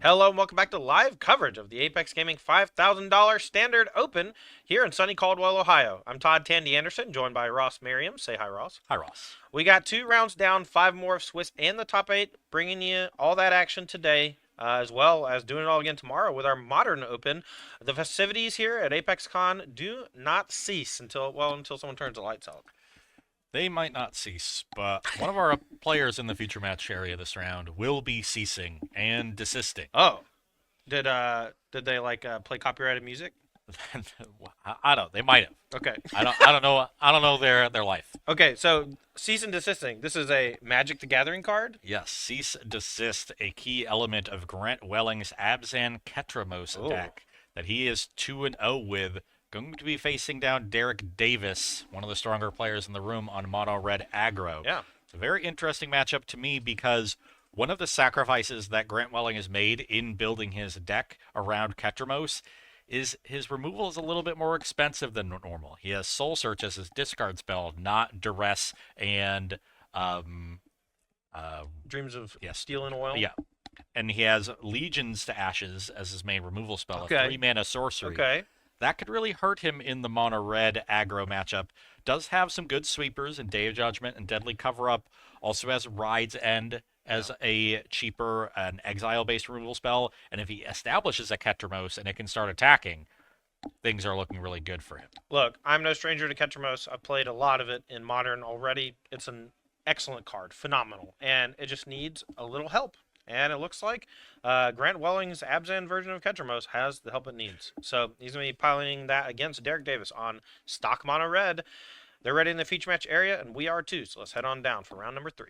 Hello and welcome back to live coverage of the Apex Gaming $5,000 Standard Open here in sunny Caldwell, Ohio. I'm Todd Tandy Anderson, joined by Ross Merriam. Say hi, Ross. Hi, Ross. We got 2 rounds down, 5 more of Swiss and the top 8, bringing you all that action today, as well as doing it all again tomorrow with our Modern Open. The festivities here at ApexCon do not cease until someone turns the lights out. They might not cease, but one of our players in the feature match area this round will be ceasing and desisting. Oh, did they play copyrighted music? I don't. They might have. Okay. I don't know. I don't know their life. Okay, so cease and desisting. This is a Magic the Gathering card. Yes, cease desist, a key element of Grant Welling's Abzan Ketramose deck that he is 2-0 with. Going to be facing down Derek Davis, one of the stronger players in the room, on mono red aggro. Yeah. It's a very interesting matchup to me because one of the sacrifices that Grant Welling has made in building his deck around Ketramose is his removal is a little bit more expensive than normal. He has Soul Search as his discard spell, not Duress and Dreams of Steel and Oil. Yeah. And he has Legions to Ashes as his main removal spell, Okay. a 3-mana sorcery. Okay. That could really hurt him in the mono red aggro matchup. Does have some good sweepers in Day of Judgment and Deadly Cover Up. Also has Ride's End as a cheaper an exile-based removal spell. And if he establishes a Ketramose and it can start attacking, things are looking really good for him. Look, I'm no stranger to Ketramose. I've played a lot of it in Modern already. It's an excellent card, phenomenal, and it just needs a little help. And it looks like Grant Welling's Abzan version of Ketramose has the help it needs. So he's going to be piloting that against Derek Davis on stock mono red. They're ready in the feature match area, and we are too. So let's head on down for round number 3.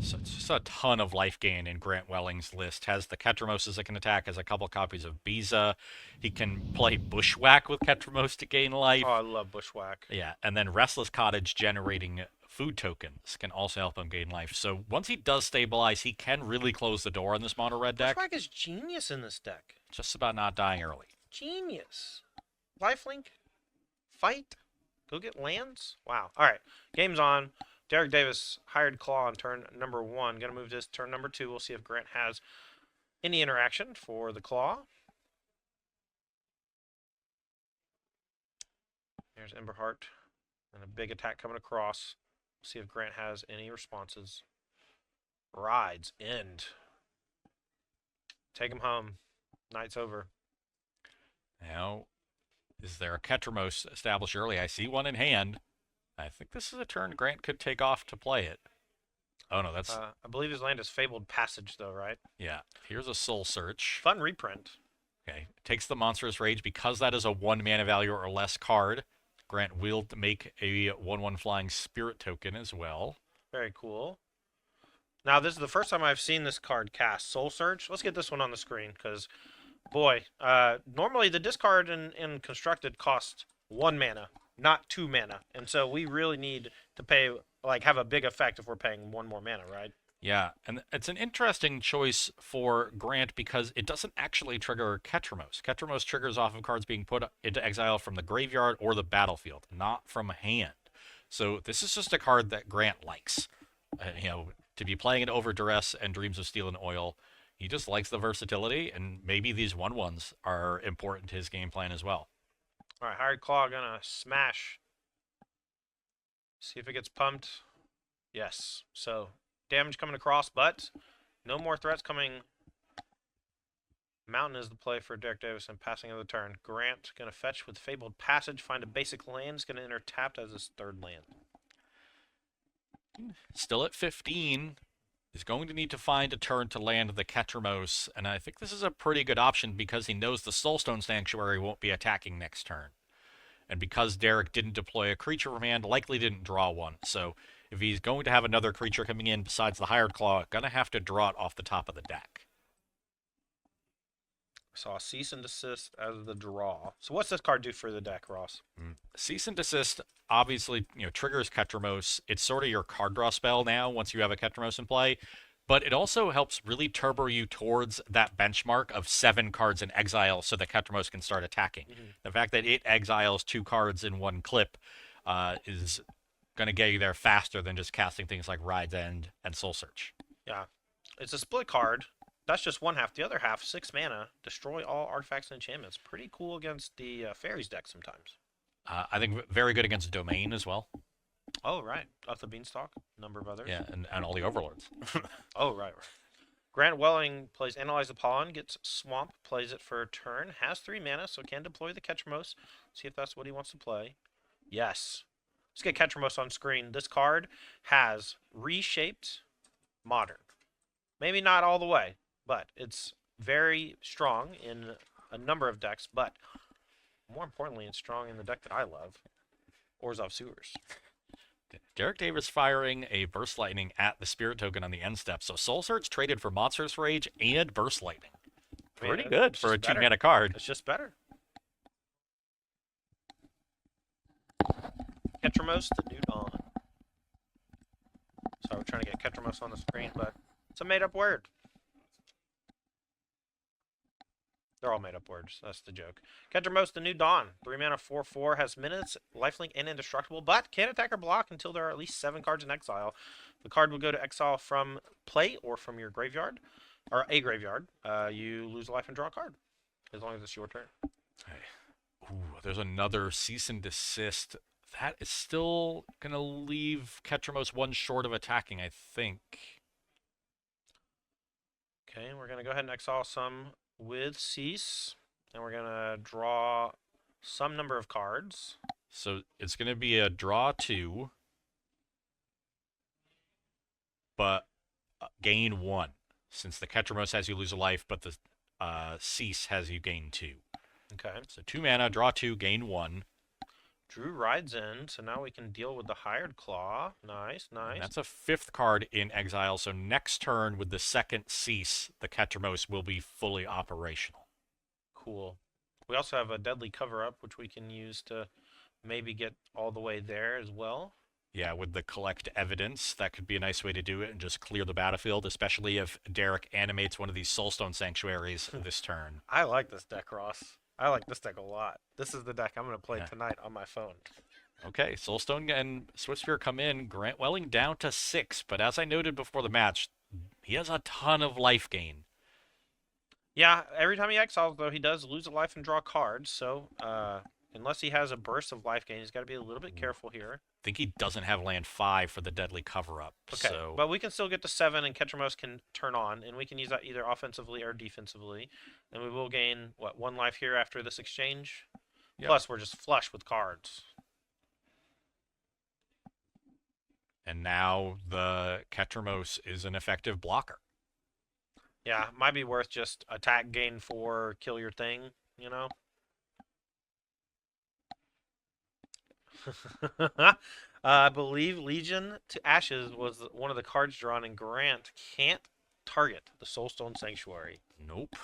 So it's just a ton of life gain in Grant Welling's list. Has the Ketramoses that can attack, has a couple copies of Biza. He can play Bushwhack with Ketramose to gain life. Oh, I love Bushwhack. Yeah, and then Restless Cottage generating food tokens can also help him gain life. So once he does stabilize, he can really close the door on this mono red deck. Bushwhack is genius in this deck. Just about not dying early. Genius. Lifelink. Fight. Go get lands. Wow. All right. Game's on. Derek Davis hired Claw on turn number 1. Gonna move this turn number 2. We'll see if Grant has any interaction for the Claw. There's Emberheart. And a big attack coming across. See if Grant has any responses. Rides End. Take him home. Night's over. Now, is there a Ketramose established early? I see one in hand. I think this is a turn Grant could take off to play it. Oh, no, that's... I believe his land is Fabled Passage, though, right? Yeah. Here's a Soul Search. Fun reprint. Okay. Takes the Monstrous Rage. Because that is a 1 mana value or less card, Grant will make a 1/1 flying spirit token as well. Very cool. Now, this is the first time I've seen this card cast. Soul Search. Let's get this one on the screen, because, boy, normally the discard in Constructed costs 1 mana, not 2 mana. And so we really need to pay, have a big effect if we're paying 1 more mana, right? Yeah, and it's an interesting choice for Grant because it doesn't actually trigger Ketramose. Ketramose triggers off of cards being put into exile from the graveyard or the battlefield, not from hand. So this is just a card that Grant likes. To be playing it over Duress and Dreams of Steel and Oil, he just likes the versatility, and maybe these 1/1s are important to his game plan as well. All right, Hired Claw gonna smash. See if it gets pumped. Yes. So damage coming across, but no more threats coming. Mountain is the play for Derek Davis and passing of the turn. Grant gonna fetch with Fabled Passage, find a basic land. Is gonna enter tapped as his 3rd land. Still at 15. He's going to need to find a turn to land the Ketramose, and I think this is a pretty good option because he knows the Soulstone Sanctuary won't be attacking next turn. And because Derek didn't deploy a creature from hand, likely didn't draw one. So if he's going to have another creature coming in besides the Hired Claw, gonna have to draw it off the top of the deck. Saw Cease and Desist as the draw. So what's this card do for the deck, Ross? Cease and Desist obviously triggers Ketramose. It's sort of your card draw spell now once you have a Ketramose in play. But it also helps really turbo you towards that benchmark of 7 cards in exile so that Ketramose can start attacking. The fact that it exiles 2 cards in one clip is going to get you there faster than just casting things like Ride's End and Soul Search. Yeah. It's a split card. That's just one half. The other half, 6 mana, destroy all artifacts and enchantments. Pretty cool against the fairies deck sometimes. I think very good against Domain as well. Oh, right. Up the Beanstalk, number of others. Yeah, and all the Overlords. Oh, right, right. Grant Welling plays Analyze the Pollen, gets Swamp, plays it for a turn, has 3 mana, so can deploy the Ketramose. See if that's what he wants to play. Yes. Let's get Ketramose on screen. This card has reshaped Modern. Maybe not all the way, but it's very strong in a number of decks, but more importantly, it's strong in the deck that I love, Orzhov Sewers. Derek Davis firing a Burst Lightning at the Spirit token on the end step. So Soul Search traded for Monstrous Rage and Burst Lightning. Pretty good for a 2-mana card. It's just better. Ketramose, the New Dawn. Sorry, we're trying to get Ketramose on the screen, but it's a made-up word. They're all made-up words. That's the joke. Ketramose, the New Dawn. 3 mana, 4/4, has minutes, lifelink, and indestructible, but can't attack or block until there are at least 7 cards in exile. The card will go to exile from play or from your graveyard, or a graveyard. You lose a life and draw a card, as long as it's your turn. Hey. Ooh, there's another Cease and Desist. That is still going to leave Ketramose one short of attacking, I think. Okay, we're going to go ahead and exile some with Cease, and we're going to draw some number of cards. So it's going to be a draw 2, but gain 1. Since the Ketramose has you lose a life, but the Cease has you gain 2. Okay. So 2 mana, draw 2, gain 1. Drew rides in, so now we can deal with the Hired Claw. Nice, nice. And that's a 5th card in exile, so next turn with the second Cease, the Ketramose will be fully operational. Cool. We also have a Deadly Cover-Up, which we can use to maybe get all the way there as well. Yeah, with the Collect Evidence, that could be a nice way to do it and just clear the battlefield, especially if Derek animates one of these Soulstone Sanctuaries this turn. I like this deck, Ross. I like this deck a lot. This is the deck I'm going to play tonight on my phone. Okay, Soulstone and Swiftspear come in. Grant Welling down to 6, but as I noted before the match, he has a ton of life gain. Yeah, every time he exiles, though, he does lose a life and draw cards, so unless he has a burst of life gain, he's got to be a little bit careful here. I think he doesn't have land 5 for the Deadly Cover-Up. Okay, so... but we can still get to 7, and Ketramose can turn on, and we can use that either offensively or defensively. And we will gain, what, 1 life here after this exchange? Yep. Plus, we're just flush with cards. And now the Ketramose is an effective blocker. Yeah, might be worth just attack, gain 4, kill your thing, you know? I believe Legion to Ashes was one of the cards drawn, and Grant can't target the Soulstone Sanctuary. Nope.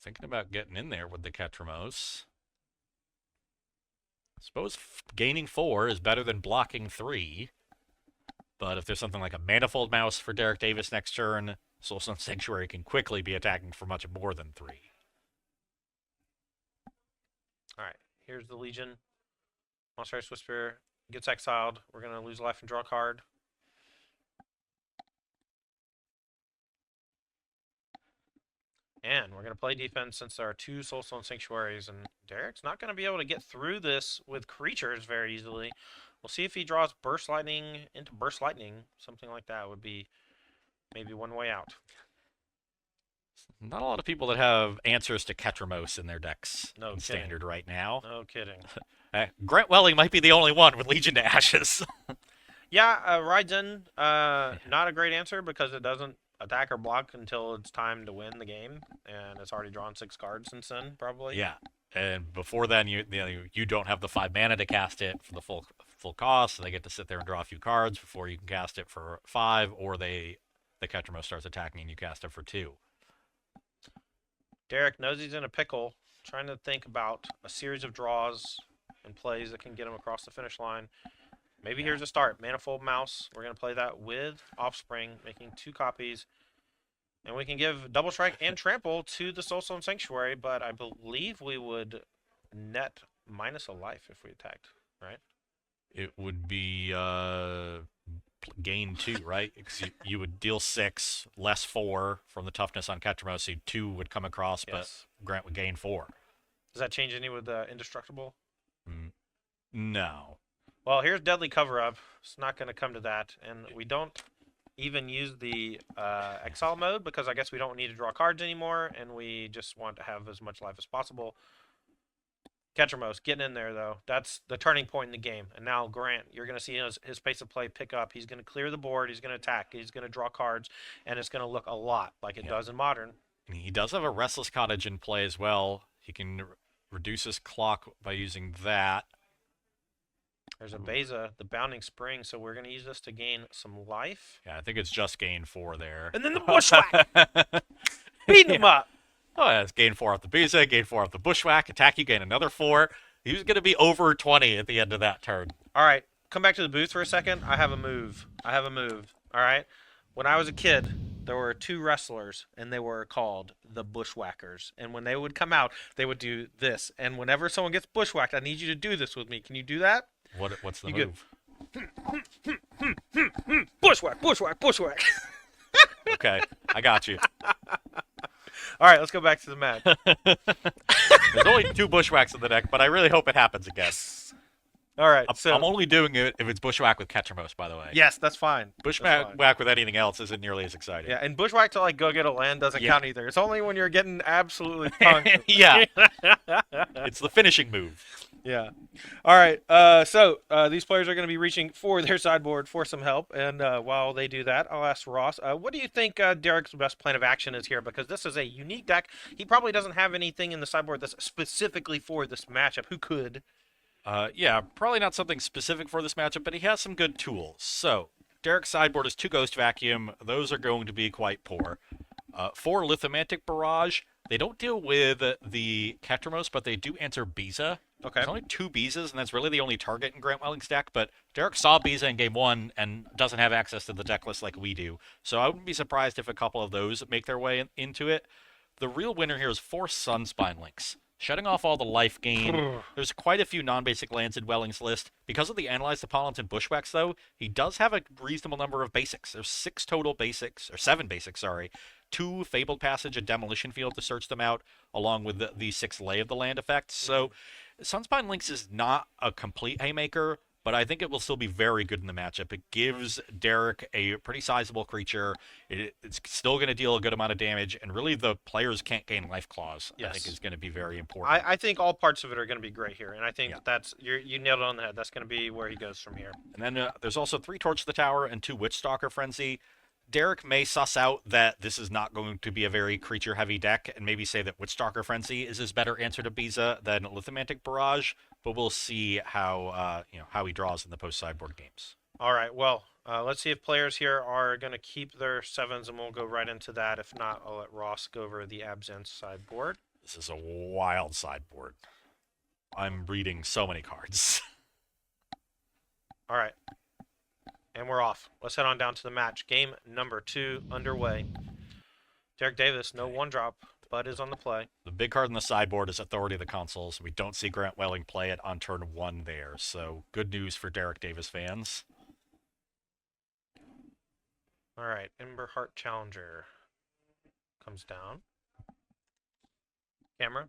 Thinking about getting in there with the Ketramose. I suppose gaining 4 is better than blocking 3. But if there's something like a Manifold Mouse for Derek Davis next turn, Soulstone Sanctuary can quickly be attacking for much more than 3. Alright, here's the Legion. Monster Swiftspear gets exiled. We're going to lose life and draw a card. And we're going to play defense since there are 2 Soulstone Sanctuaries, and Derek's not going to be able to get through this with creatures very easily. We'll see if he draws Burst Lightning into Burst Lightning. Something like that would be maybe one way out. Not a lot of people that have answers to Ketramose in their decks in Standard right now. No kidding. Grant Welling might be the only one with Legion to Ashes. Yeah, rides in. Not a great answer because it doesn't attack or block until it's time to win the game, and it's already drawn 6 cards since then, probably. Yeah, and before then, you don't have the 5 mana to cast it for the full cost, so they get to sit there and draw a few cards before you can cast it for 5, or the Ketramose starts attacking and you cast it for 2. Derek knows he's in a pickle, trying to think about a series of draws and plays that can get him across the finish line. Maybe here's a start. Manifold Mouse. We're going to play that with Offspring, making 2 copies. And we can give Double Strike and Trample to the Soulstone Sanctuary, but I believe we would net minus a life if we attacked, right? It would be gain 2, right? Because you would deal 6, less 4 from the toughness on Ketramose, so 2 would come across, but Yes. Grant would gain 4. Does that change any with indestructible? Mm, no. Well, here's deadly cover up. It's not going to come to that, and we don't even use the exile mode because I guess we don't need to draw cards anymore, and we just want to have as much life as possible. Ketramose getting in there though. That's the turning point in the game. And now Grant, you're going to see his pace of play pick up. He's going to clear the board. He's going to attack. He's going to draw cards, and it's going to look a lot like it does in Modern. And he does have a Restless Cottage in play as well. He can reduce his clock by using that. There's a Beza, the Bounding Spring, so we're going to use this to gain some life. Yeah, I think it's just gain 4 there. And then the Bushwhack! Beating him up! Oh, yeah, it's gain 4 off the Beza, gain 4 off the Bushwhack, attack you, gain another 4. He was going to be over 20 at the end of that turn. All right, come back to the booth for a second. I have a move. All right? When I was a kid, there were 2 wrestlers, and they were called the Bushwhackers. And when they would come out, they would do this. And whenever someone gets bushwhacked, I need you to do this with me. Can you do that? What's the You move? Bushwhack, bushwhack, bushwhack. Okay, I got you. All right, let's go back to the match. There's only 2 Bushwhacks in the deck, but I really hope it happens again. All right, I'm only doing it if it's Bushwhack with Ketramose, by the way. yes, that's fine. Bushwhack with anything else isn't nearly as exciting. Yeah, and bushwhack to like go get a land doesn't Yeah. count either. It's only when you're getting absolutely punked. Yeah. It's the finishing move. Yeah. All right. So these players are going to be reaching for their sideboard for some help, and while they do that, I'll ask Ross, what do you think Derek's best plan of action is here? Because this is a unique deck. He probably doesn't have anything in the sideboard that's specifically for this matchup. Who could? Yeah, probably not something specific for this matchup, but he has some good tools. So, Derek's sideboard is 2 Ghost Vacuum. Those are going to be quite poor. 4 Lithomantic Barrage. They don't deal with the Ketramose, but they do answer Beza. Okay. There's only 2 Bezas, and that's really the only target in Grant Welling's deck, but Derek saw Beza in game 1 and doesn't have access to the deck list like we do. So I wouldn't be surprised if a couple of those make their way into it. The real winner here is 4 Sunspine Links. Shutting off all the life gain. There's quite a few non-basic lands in Welling's list. Because of the Analyze Pollens and Bushwhacks, though, he does have a reasonable number of basics. There's 6 total basics, or 7 basics, sorry. 2 Fabled Passage and Demolition Field to search them out, along with the 6 Lay of the Land effects. So, Sunspine Links is not a complete haymaker, but I think it will still be very good in the matchup. It gives Derek a pretty sizable creature. It's still going to deal a good amount of damage, and really the players can't gain Life Claws. Yes. I think is going to be very important. I think all parts of it are going to be great here, and I think Yeah. that's you nailed it on the head. That's going to be where he goes from here. And then there's also 3 Torch the Tower and 2 Witchstalker Frenzy. Derek may suss out that this is not going to be a very creature-heavy deck, and maybe say that Witchstalker Frenzy is his better answer to Beza than Lithomantic Barrage. But we'll see how how he draws in the post-sideboard games. All right. Well, let's see if players here are going to keep their 7s, and we'll go right into that. If not, I'll let Ross go over the Abzan sideboard. This is a wild sideboard. I'm reading so many cards. All right. And we're off. Let's head on down to the match. Game number 2 underway. Derek Davis, no 1-drop. Bud is on the play. The big card on the sideboard is Authority of the Consuls. We don't see Grant Welling play it on turn 1 there, so good news for Derek Davis fans. All right. Emberheart Challenger comes down. Camera.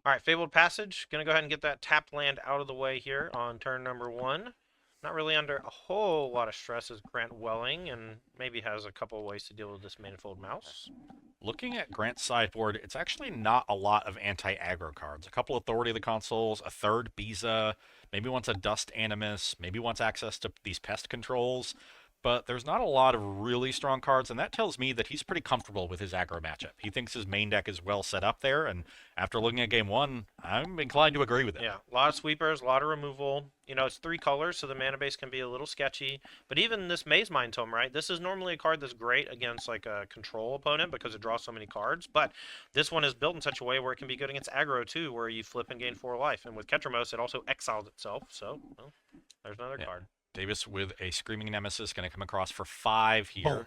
All right, Fabled Passage. Going to go ahead and get that tap land out of the way here on turn number 1. Not really under a whole lot of stress as Grant Welling, and maybe has a couple ways to deal with this Manifold Mouse. Looking at Grant's sideboard, it's actually not a lot of anti-aggro cards. A couple Authority of the Consuls, a 3rd Beza, maybe wants a Dust Animus, maybe wants access to these pest controls. But there's not a lot of really strong cards, and that tells me that he's pretty comfortable with his aggro matchup. He thinks his main deck is well set up there, and after looking at game 1, I'm inclined to agree with it. Yeah, a lot of sweepers, a lot of removal. You know, it's 3 colors, so the mana base can be a little sketchy. But even this Maze Mind Tome, right? This is normally a card that's great against like a control opponent because it draws so many cards. But this one is built in such a way where it can be good against aggro too, where you flip and gain 4 life. And with Ketramose, it also exiles itself. So, well, there's another card. Davis with a Screaming Nemesis, going to come across for 5 here. Boom.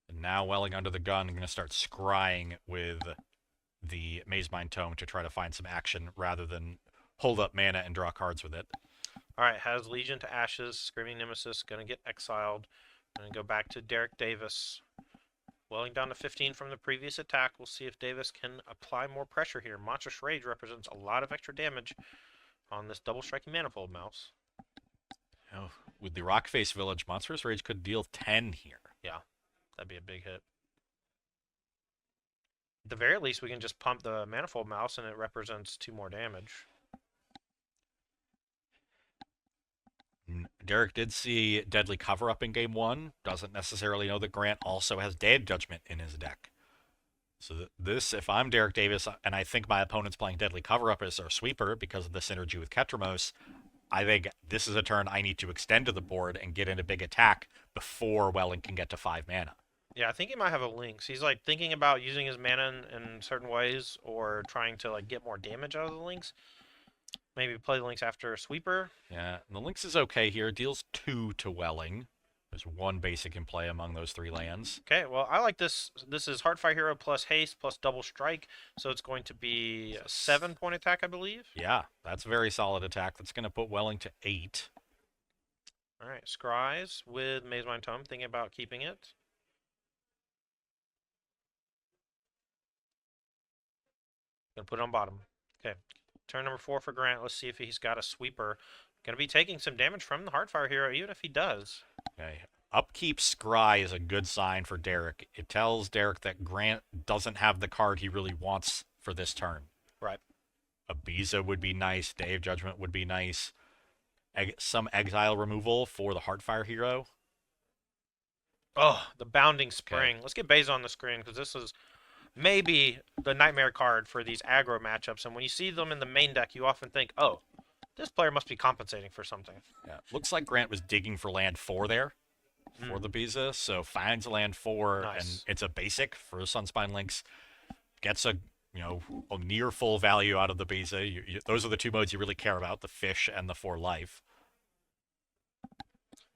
And now Welling under the gun, going to start scrying with the Maze Mind Tome to try to find some action rather than hold up mana and draw cards with it. All right, has Legion to Ashes. Screaming Nemesis going to get exiled. Going to go back to Derek Davis. Welling down to 15 from the previous attack. We'll see if Davis can apply more pressure here. Monstrous Rage represents a lot of extra damage on this double striking Manifold Mouse. Oh, with the Rockface Village, Monstrous Rage could deal 10 here. Yeah, that'd be a big hit. At the very least, we can just pump the Manifold Mouse and it represents 2 more damage. Derek did see Deadly Cover-Up in Game 1. Doesn't necessarily know that Grant also has Dead Judgment in his deck. So this, if I'm Derek Davis, and I think my opponent's playing Deadly Cover-Up as their sweeper because of the synergy with Ketramose, I think this is a turn I need to extend to the board and get into big attack before Welling can get to 5 mana. Yeah, I think he might have a Lynx. He's like thinking about using his mana in certain ways or trying to like get more damage out of the Lynx. Maybe play the Lynx after a sweeper. Yeah, the Lynx is okay here. Deals 2 to Welling. There's 1 basic in play among those 3 lands. Okay, well, I like this. This is Heartfire Hero plus haste plus double strike. So it's going to be a 7-point attack, I believe. Yeah, that's a very solid attack. That's going to put Welling to 8. All right, Scries with Mazemind Tome. Thinking about keeping it. Gonna put it on bottom. Okay, turn number 4 for Grant. Let's see if he's got a sweeper. Gonna be taking some damage from the Heartfire Hero, even if he does. Okay. Upkeep Scry is a good sign for Derek. It tells Derek that Grant doesn't have the card he really wants for this turn. Right. Ibiza would be nice. Day of Judgment would be nice. Some exile removal for the Heartfire Hero. Oh, the Bounding Spring. Let's get Beza on the screen because this is maybe the nightmare card for these aggro matchups. And when you see them in the main deck, you often think, oh, this player must be compensating for something. Yeah, looks like Grant was digging for land 4 there for the Ibiza. So finds a land 4, Nice. and it's a basic for Sunspine Lynx. Gets a a near full value out of the Ibiza. Those are the 2 modes you really care about: the fish and the 4 life.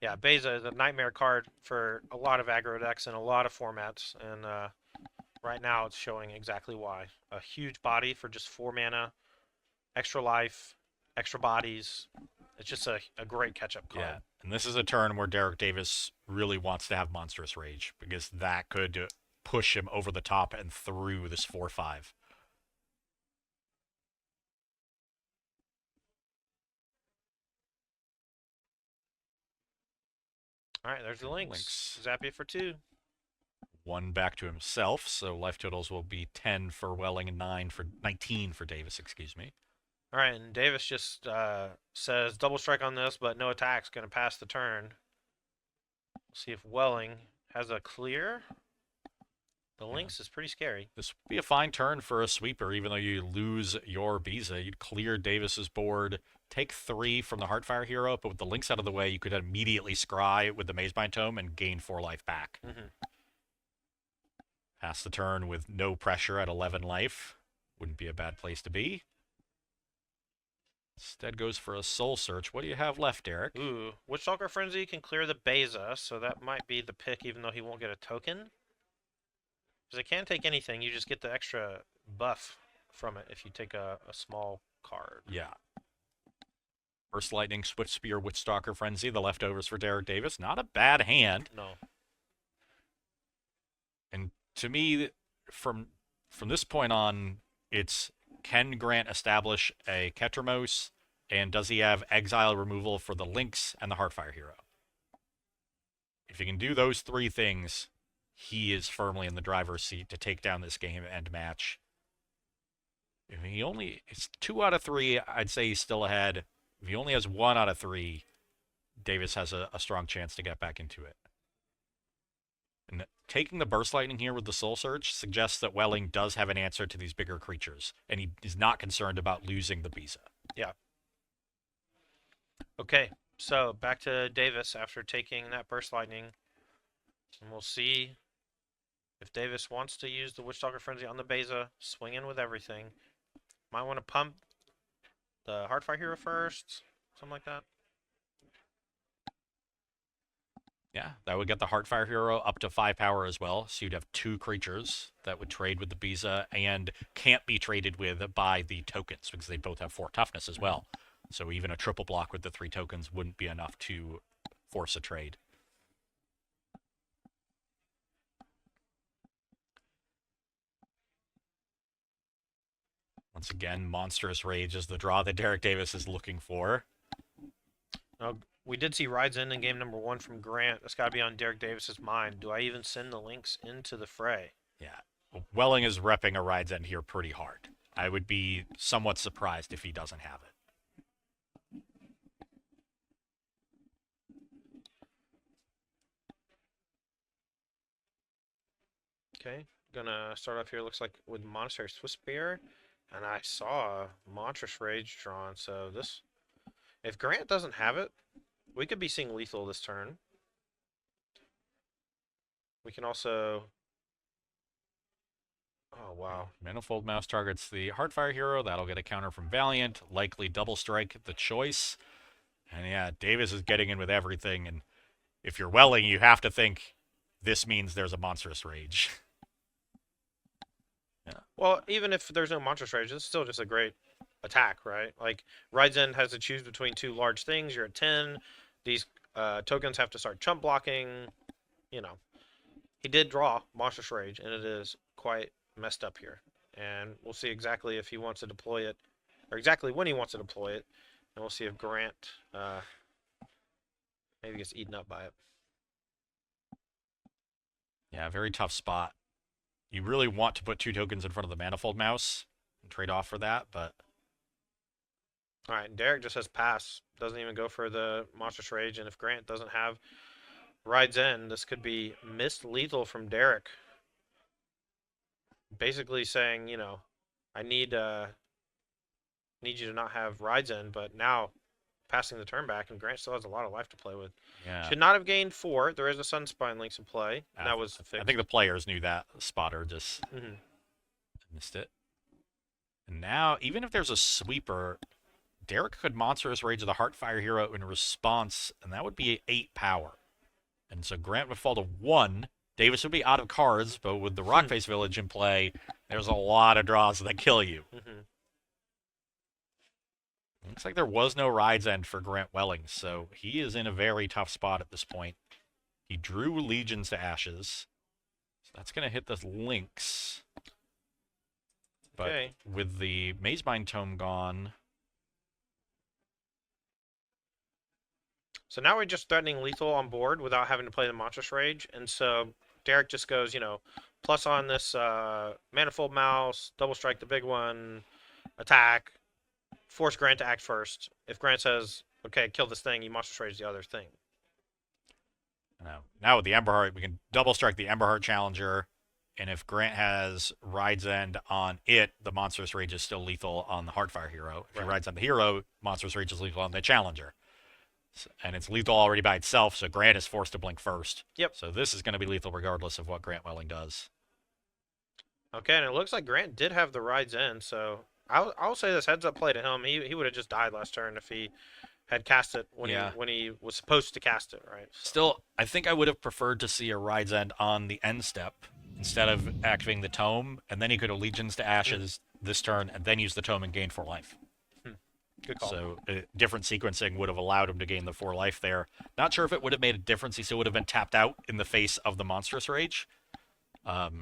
Yeah, Beza is a nightmare card for a lot of aggro decks and a lot of formats, and right now it's showing exactly why. A huge body for just 4 mana, extra life, extra bodies. It's just a great catch-up card. Yeah, and this is a turn where Derek Davis really wants to have Monstrous Rage because that could push him over the top and through this 4/5. All right, there's the Lynx. Lynx. Zappy for 2. 1 back to himself, so life totals will be 10 for Welling and 19 for Davis, excuse me. All right, and Davis just says double strike on this, but no attack's going to pass the turn. We'll see if Welling has a clear. The Lynx is pretty scary. This would be a fine turn for a sweeper, even though you lose your Ibiza. You'd clear Davis's board, take 3 from the Heartfire Hero, but with the Lynx out of the way, you could immediately scry with the Mazebind Tome and gain 4 life back. Pass the turn with no pressure at 11 life. Wouldn't be a bad place to be. Instead goes for a Soul Search. What do you have left, Derek? Ooh, Witchstalker Frenzy can clear the Beza, so that might be the pick, even though he won't get a token. Because it can't take anything, you just get the extra buff from it if you take a small card. Yeah. Burst Lightning, Swift Spear, Witchstalker Frenzy, the leftovers for Derek Davis. Not a bad hand. No. And to me, from this point on, it's can Grant establish a Ketramose, and does he have exile removal for the Lynx and the Heartfire Hero? If he can do those 3 things, he is firmly in the driver's seat to take down this game and match. If it's 2 out of 3, I'd say he's still ahead. If he only has 1 out of 3, Davis has a strong chance to get back into it. And taking the Burst Lightning here with the Soul Search suggests that Welling does have an answer to these bigger creatures, and he is not concerned about losing the Ibiza. Yeah. Okay, so back to Davis after taking that Burst Lightning. And we'll see if Davis wants to use the Witchstalker Frenzy on the Beza, swing in with everything. Might want to pump the Heartfire Hero first, something like that. Yeah, that would get the Heartfire hero up to 5 power as well. So you'd have 2 creatures that would trade with the Biza and can't be traded with by the tokens because they both have 4 toughness as well. So even a triple block with the 3 tokens wouldn't be enough to force a trade. Once again, Monstrous Rage is the draw that Derek Davis is looking for. Now, we did see rides in game number 1 from Grant. That's got to be on Derek Davis's mind. Do I even send the links into the fray? Yeah, Welling is repping a Ride's End here pretty hard. I would be somewhat surprised if he doesn't have it. Okay, gonna start off here. Looks like with Monastery Swiss Bear, and I saw Monstrous Rage drawn. So this, if Grant doesn't have it, we could be seeing lethal this turn. We can also. Oh wow! Manifold Mouse targets the Heartfire hero. That'll get a counter from Valiant. Likely double strike the choice. And yeah, Davis is getting in with everything. And if you're Welling, you have to think this means there's a Monstrous Rage. Yeah. Well, even if there's no Monstrous Rage, it's still just a great attack, right? Like Ride's End has to choose between 2 large things. You're at 10. These tokens have to start chump blocking. You know, he did draw Monstrous Rage, and it is quite messed up here. And we'll see exactly if he wants to deploy it, or exactly when he wants to deploy it. And we'll see if Grant maybe gets eaten up by it. Yeah, very tough spot. You really want to put 2 tokens in front of the Manifold Mouse and trade off for that, but... All right, Derek just says pass. Doesn't even go for the Monstrous Rage, and if Grant doesn't have Ride's End, this could be missed lethal from Derek. Basically saying, you know, I need you to not have Ride's End, but now passing the turn back, and Grant still has a lot of life to play with. Yeah. Should not have gained 4. There is a Sunspine Links in play. That was fixed. I think the players knew that. Spotter just missed it. And now, even if there's a sweeper, Derek could Monstrous Rage the Heartfire hero in response, and that would be 8 power. And so Grant would fall to 1. Davis would be out of cards, but with the Rockface Village in play, there's a lot of draws that kill you. Looks like there was no Ride's End for Grant Welling, so he is in a very tough spot at this point. He drew Legions to Ashes, so that's going to hit the links. But okay. With the Mazebind Tome gone... So now we're just threatening lethal on board without having to play the Monstrous Rage, and so Derek just goes, you know, plus on this Manifold Mouse, double strike the big one, attack, force Grant to act first. If Grant says, okay, kill this thing, you Monstrous Rage the other thing. Now with the Emberheart, we can double strike the Emberheart Challenger, and if Grant has Ride's End on it, the Monstrous Rage is still lethal on the Heartfire hero. If he rides on the hero, Monstrous Rage is lethal on the Challenger. And it's lethal already by itself, so Grant is forced to blink first. Yep. So this is going to be lethal regardless of what Grant Welling does. Okay, and it looks like Grant did have the Ride's End, so I'll say this heads up play to him. He would have just died last turn if he had cast it when he was supposed to cast it, right? So. Still, I think I would have preferred to see a Ride's End on the end step instead of activating the Tome, and then he could have Legions to Ashes this turn and then use the Tome and gain 4 life. Good call. So different sequencing would have allowed him to gain the 4 life there. Not sure if it would have made a difference. He still would have been tapped out in the face of the Monstrous Rage. All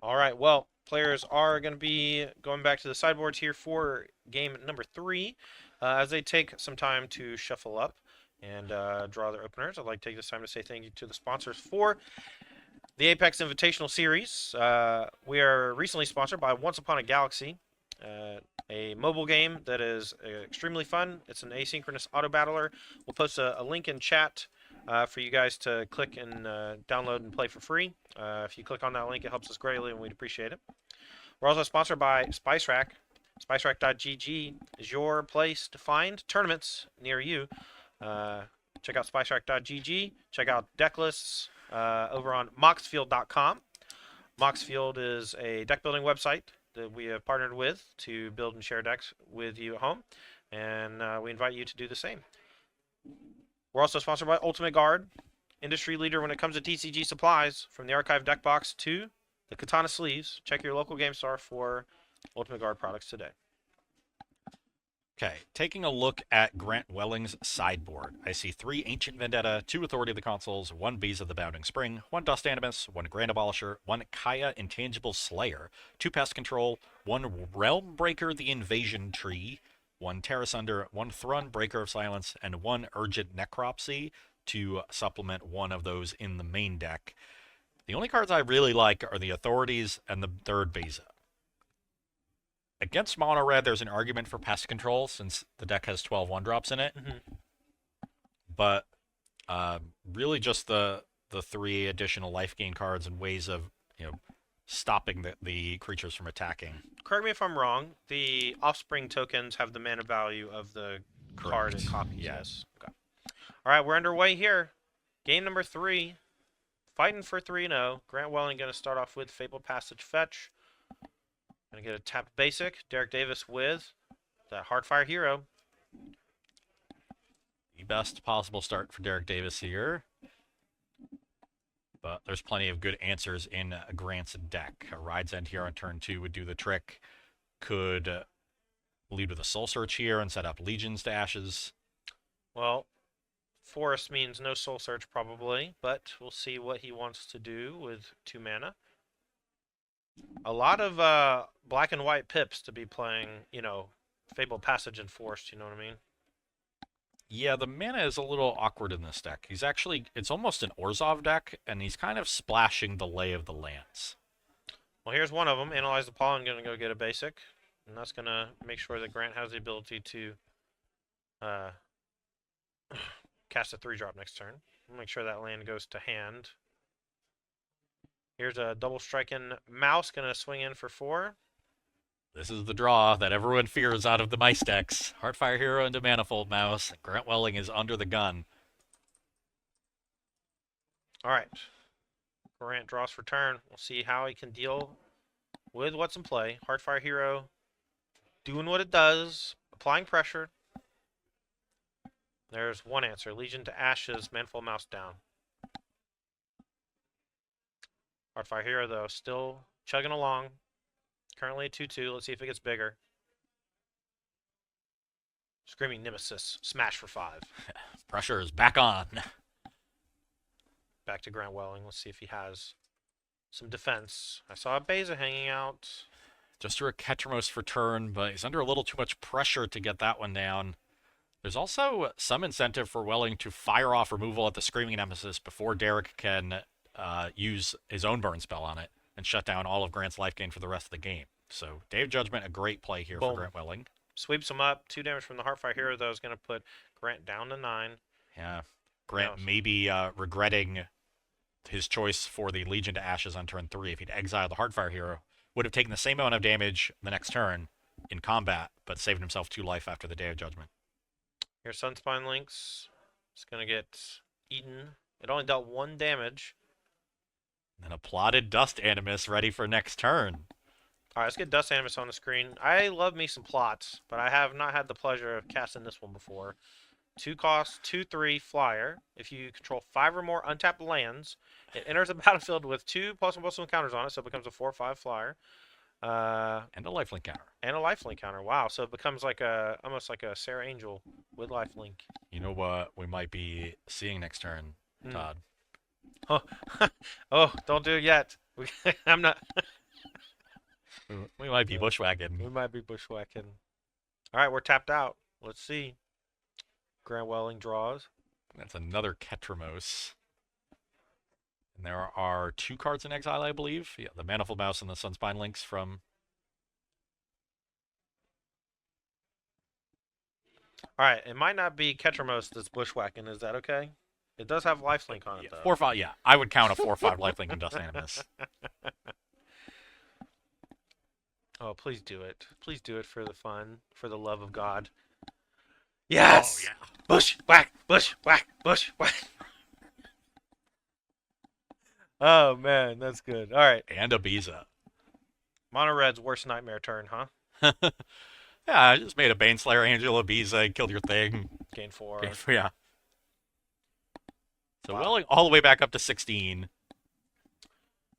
right, well, players are going to be going back to the sideboards here for game number 3. As they take some time to shuffle up and draw their openers, I'd like to take this time to say thank you to the sponsors for the Apex Invitational Series. We are recently sponsored by Once Upon a Galaxy, a mobile game that is extremely fun. It's an asynchronous auto battler. We'll post a link in chat for you guys to click and download and play for free. If you click on that link, it helps us greatly, and we'd appreciate it. We're also sponsored by Spice Rack. SpiceRack.gg is your place to find tournaments near you. Check out SpiceRack.gg. Check out deck lists over on Moxfield.com. Moxfield is a deck building website that we have partnered with to build and share decks with you at home, and we invite you to do the same. We're also sponsored by Ultimate Guard, industry leader when it comes to TCG supplies, from the archive deck box to the katana sleeves. Check your local game store for Ultimate Guard products today. Okay, taking a look at Grant Welling's sideboard. I see 3 Ancient Vendetta, 2 Authority of the Consuls, 1 Bees of the Bounding Spring, 1 Dust Animus, 1 Grand Abolisher, 1 Kaya Intangible Slayer, 2 Pest Control, 1 Realm Breaker the Invasion Tree, 1 Terra Sunder, 1 Thrun Breaker of Silence, and 1 Urgent Necropsy to supplement one of those in the main deck. The only cards I really like are the Authorities and the 3rd Beza. Against mono red, there's an argument for pest control since the deck has 12 1-drops in it. But really just the 3 additional life gain cards and ways of stopping the creatures from attacking. Correct me if I'm wrong. The offspring tokens have the mana value of the card and copies. Yes. Okay. All right, we're underway here. Game number 3. Fighting for 3-0. Grant Welling going to start off with Fabled Passage Fetch. Going to get a tap basic. Derek Davis with that Heartfire Hero. The best possible start for Derek Davis here. But there's plenty of good answers in Grant's deck. A Ride's End here on turn 2 would do the trick. Could lead with a Soul Search here and set up Legions to Ashes. Well, Forest means no Soul Search probably, but we'll see what he wants to do with 2 mana. A lot of black and white pips to be playing, Fabled Passage and Forest, you know what I mean? Yeah, the mana is a little awkward in this deck. It's almost an Orzhov deck, and he's kind of splashing the Lay of the Lands. Well, here's one of them. Analyze the Pollen, going to go get a basic. And that's going to make sure that Grant has the ability to cast a 3-drop next turn. Make sure that land goes to hand. Here's a double striking Mouse, going to swing in for 4. This is the draw that everyone fears out of the mice decks. Heartfire Hero into Manifold Mouse. Grant Welling is under the gun. All right. Grant draws for turn. We'll see how he can deal with what's in play. Heartfire Hero doing what it does, applying pressure. There's one answer. Legion to Ashes, Manifold Mouse down. Heartfire Hero, though, still chugging along. Currently 2-2. Let's see if it gets bigger. Screaming Nemesis. Smash for 5. Pressure is back on. Back to Grant Welling. Let's see if he has some defense. I saw a Beza hanging out. Just threw a Ketramose for turn, but he's under a little too much pressure to get that one down. There's also some incentive for Welling to fire off removal at the Screaming Nemesis before Derek can use his own burn spell on it and shut down all of Grant's life gain for the rest of the game. So, Day of Judgment, a great play here for Grant Welling. Sweeps him up. 2 damage from the Heartfire Hero, though, is going to put Grant down to 9. Yeah. Grant maybe regretting his choice for the Legion to Ashes on turn 3. If he'd exiled the Heartfire Hero, would have taken the same amount of damage the next turn in combat, but saved himself 2 life after the Day of Judgment. Here's Sunspine Lynx. It's going to get eaten. It only dealt 1 damage. And a plotted Dust Animus ready for next turn. All right, let's get Dust Animus on the screen. I love me some plots, but I have not had the pleasure of casting this one before. 2 cost, 2/3 flyer. If you control 5 or more untapped lands, it enters the battlefield with 2 +1/+1 counters on it, so it becomes a 4/5 flyer. And a lifelink counter. And a lifelink counter. Wow, so it becomes like almost like a Sarah Angel with lifelink. You know what we might be seeing next turn, Todd? Oh, oh, don't do it yet. I'm not. We might be bushwhacking. We might be bushwhacking. All right, we're tapped out. Let's see. Grant Welling draws. That's another Ketramose. And there are 2 cards in exile, I believe. Yeah, the Manifold Mouse and the Sunspine Lynx from... All right, it might not be Ketramose that's bushwhacking. Is that okay? It does have lifelink on it, though. 4/5, yeah. I would count a 4/5 lifelink in Dust Animus. Oh, please do it. Please do it for the fun, for the love of God. Yes! Oh, yeah. Bushwhack, bushwhack, bushwhack. Oh, man, that's good. All right. And a Beza. Mono Red's worst nightmare turn, huh? Yeah, I just made a Baneslayer Angel, a Beza, killed your thing. Gain 4. Yeah. So Wow. Welling all the way back up to 16.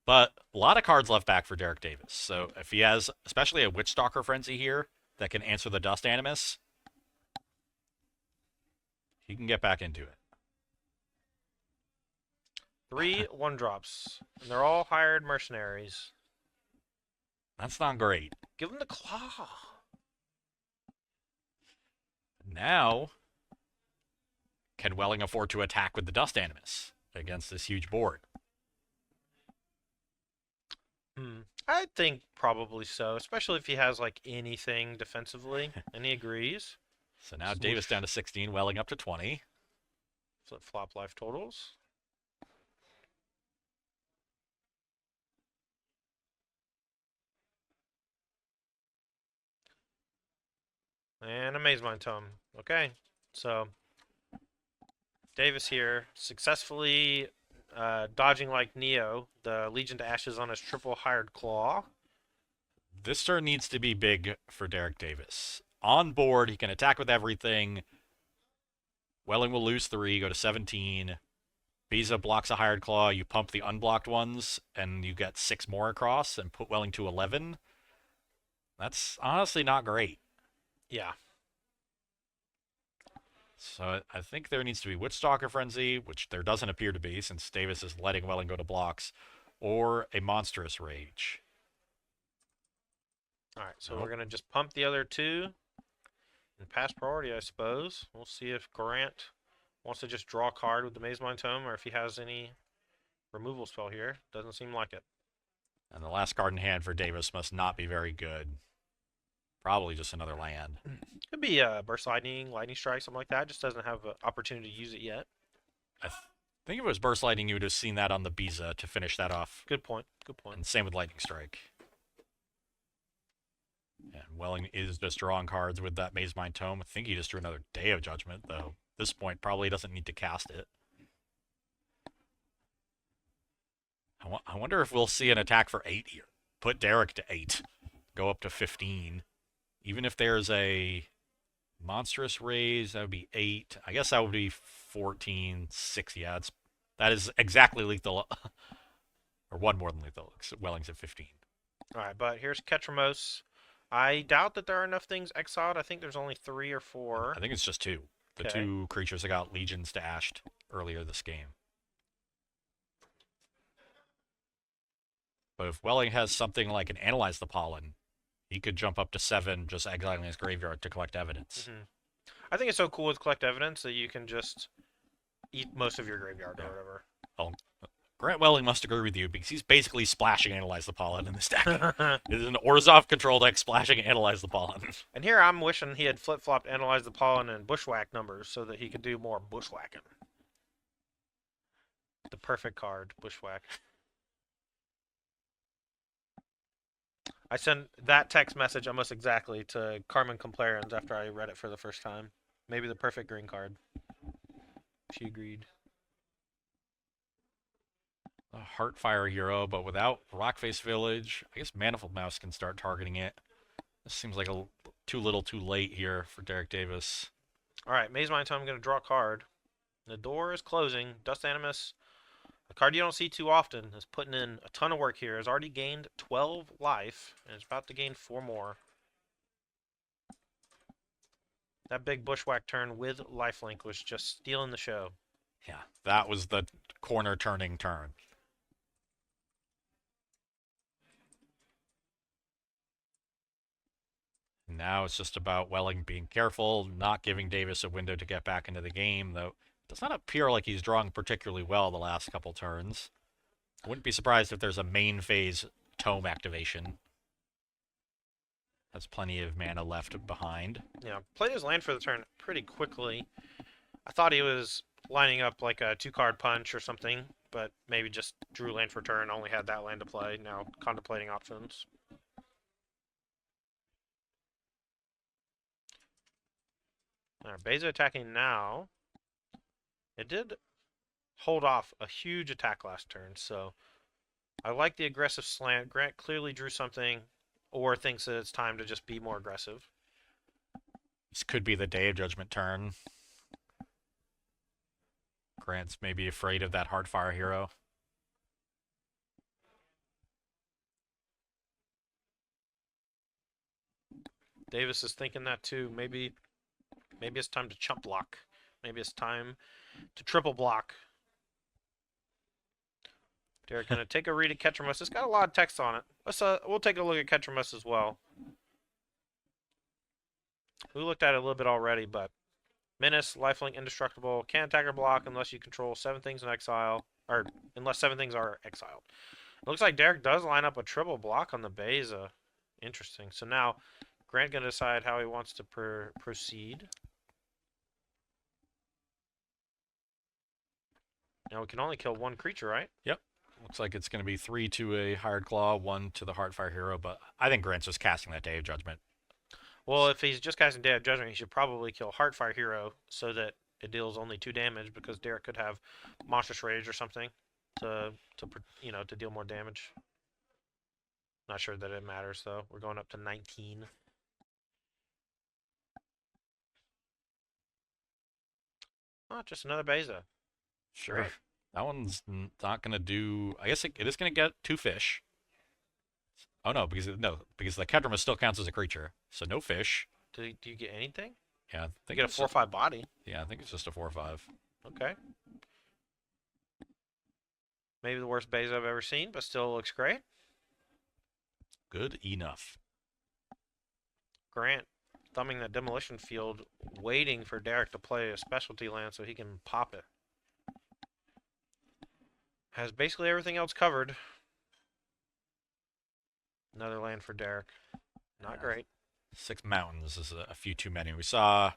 But a lot of cards left back for Derek Davis. So if he has, especially a Witchstalker Frenzy here that can answer the Dust Animus, he can get back into it. 3 1-drops. And they're all hired mercenaries. That's not great. Give him the claw. Now, can Welling afford to attack with the Dust Animus against this huge board? I think probably so, especially if he has like anything defensively, and he agrees. So now Swoosh. Davis down to 16, Welling up to 20. Flip flop life totals. And a Maze Mind Tome. Okay, so Davis here successfully dodging like Neo, the Legion to Ashes on his triple hired claw. This turn needs to be big for Derek Davis. On board, he can attack with everything. Welling will lose 3, go to 17. Biza blocks a hired claw. You pump the unblocked ones, and you get 6 more across and put Welling to 11. That's honestly not great. Yeah. So I think there needs to be Witchstalker Frenzy, which there doesn't appear to be since Davis is letting Welling go to blocks, or a Monstrous Rage. Alright, so we're going to just pump the other 2 and pass priority, I suppose. We'll see if Grant wants to just draw a card with the Maze Mind Tome, or if he has any removal spell here. Doesn't seem like it. And the last card in hand for Davis must not be very good. Probably just another land. Could be Burst Lightning, Lightning Strike, something like that. Just doesn't have an opportunity to use it yet. I think if it was Burst Lightning, you would have seen that on the Biza to finish that off. Good point. Good point. And same with Lightning Strike. And Welling is just drawing cards with that Maze Mind Tome. I think he just drew another Day of Judgment, though. At this point, probably doesn't need to cast it. I wonder if we'll see an attack for 8 here. Put Derek to 8. Go up to 15. Even if there's a Monstrous Raise, that would be 8. I guess that would be 14, 6. Yeah, that is exactly lethal. Or one more than lethal. Welling's at 15. Alright, but here's Ketramose. I doubt that there are enough things exiled. I think there's only 3 or 4. I think it's just 2. The Okay. 2 creatures that got Legion stashed earlier this game. But if Welling has something like an Analyze the Pollen, he could jump up to 7, just exiling his graveyard to collect evidence. I think it's so cool with Collect Evidence that you can just eat most of your graveyard Yeah. or whatever. Grant Welling must agree with you because he's basically splashing Analyze the Pollen in this deck. It is an Orzhov control deck splashing Analyze the Pollen. And here I'm wishing he had flip-flopped Analyze the Pollen and Bushwhack numbers so that he could do more bushwhacking. The perfect card, Bushwhack. I sent that text message almost exactly to Carmen Complarians after I read it for the first time. Maybe the perfect green card. She agreed. A Heartfire hero, but without Rockface Village, I guess Manifold Mouse can start targeting it. This seems like too little too late here for Derek Davis. Alright, Maze Mind Tome, I'm going to draw a card. The door is closing. Dust Animus, a card you don't see too often, is putting in a ton of work here. Has already gained 12 life, and is about to gain 4 more. That big Bushwhack turn with lifelink was just stealing the show. Yeah, that was the corner turning turn. Now it's just about Welling being careful, not giving Davis a window to get back into the game, though it does not appear like he's drawing particularly well the last couple turns. I wouldn't be surprised if there's a main phase tome activation. Has plenty of mana left behind. Yeah, played his land for the turn pretty quickly. I thought he was lining up like a 2-card punch or something, but maybe just drew land for turn, only had that land to play, now contemplating options. Alright, Beza attacking now. It did hold off a huge attack last turn, so I like the aggressive slant. Grant clearly drew something, or thinks that it's time to just be more aggressive. This could be the Day of Judgment turn. Grant's maybe afraid of that Hardfire hero. Davis is thinking that too. Maybe it's time to chump block. Maybe it's time to triple block. Derek gonna take a read at Ketramose. It's got a lot of text on it. We'll take a look at Ketramose as well. We looked at it a little bit already, but Menace, Lifelink, Indestructible, can't attack or block unless you control 7 things in exile, or unless 7 things are exiled. It looks like Derek does line up a triple block on the Beza. Interesting. So now Grant gonna decide how he wants to proceed. Now we can only kill 1 creature, right? Yep. Looks like it's going to be 3 to a Hired Claw, 1 to the Hardfire hero, but I think Grant's just casting that Day of Judgment. Well, if he's just casting Day of Judgment, he should probably kill Heartfire Hero so that it deals only 2 damage, because Derek could have Monstrous Rage or something to deal more damage. Not sure that it matters though. We're going up to 19. Oh, just another Beza. Sure. Great. That one's not going to do. I guess it is going to get 2 fish. Oh no, because the Ketramose still counts as a creature, so no fish. Do you get anything? Yeah, I You think get a it's 4/5 body. Yeah, I think it's just a 4/5. Okay. Maybe the worst Beza I've ever seen, but still looks great. Good enough. Grant thumbing that demolition field, waiting for Derek to play a specialty land so he can pop it. Has basically everything else covered. Another land for Derek. Not great. 6 mountains is a few too many. We saw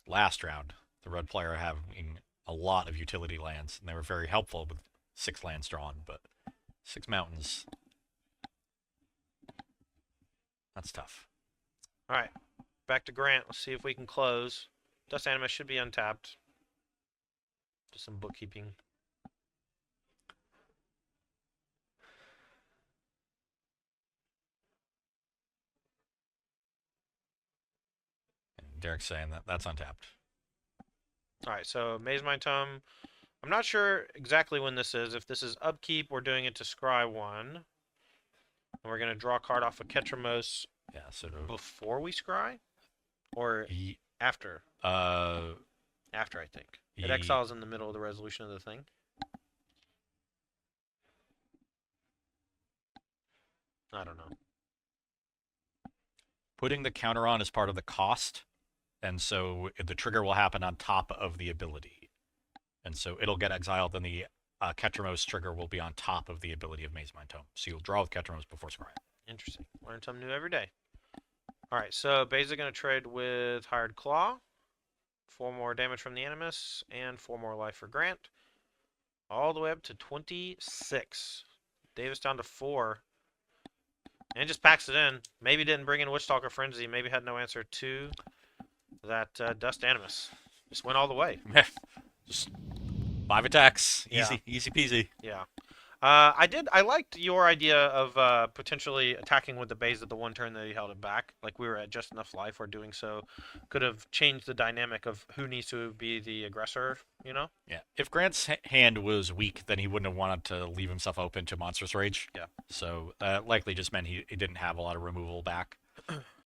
last round the red player having a lot of utility lands, and they were very helpful with 6 lands drawn, but 6 mountains, that's tough. All right, back to Grant. Let's see if we can close. Dust Animus should be untapped. Just some bookkeeping. And Derek's saying that that's untapped. All right, so Maze Mind Tome. I'm not sure exactly when this is. If this is upkeep, we're doing it to scry 1. And we're going to draw a card off of Ketramose Yeah, so before we scry? Or after? After, I think. It exiles in the middle of the resolution of the thing. I don't know. Putting the counter on is part of the cost, and so the trigger will happen on top of the ability. And so it'll get exiled, and the Ketramose trigger will be on top of the ability of Maze Mind Tome. So you'll draw with Ketramose before scrying. Interesting. Learn something new every day. All right, so Beza going to trade with Hired Claw. 4 more damage from the Animus, and 4 more life for Grant. All the way up to 26. Davis down to 4. And just packs it in. Maybe didn't bring in Witchstalker Frenzy. Maybe had no answer to that Dust Animus. Just went all the way. Just 5 attacks. Yeah. Easy peasy. Yeah. I liked your idea of potentially attacking with the base at the 1 turn that he held it back. Like we were at just enough life, or doing so could have changed the dynamic of who needs to be the aggressor, you know? Yeah. If Grant's hand was weak, then he wouldn't have wanted to leave himself open to Monstrous Rage. Yeah. So likely just meant he didn't have a lot of removal back.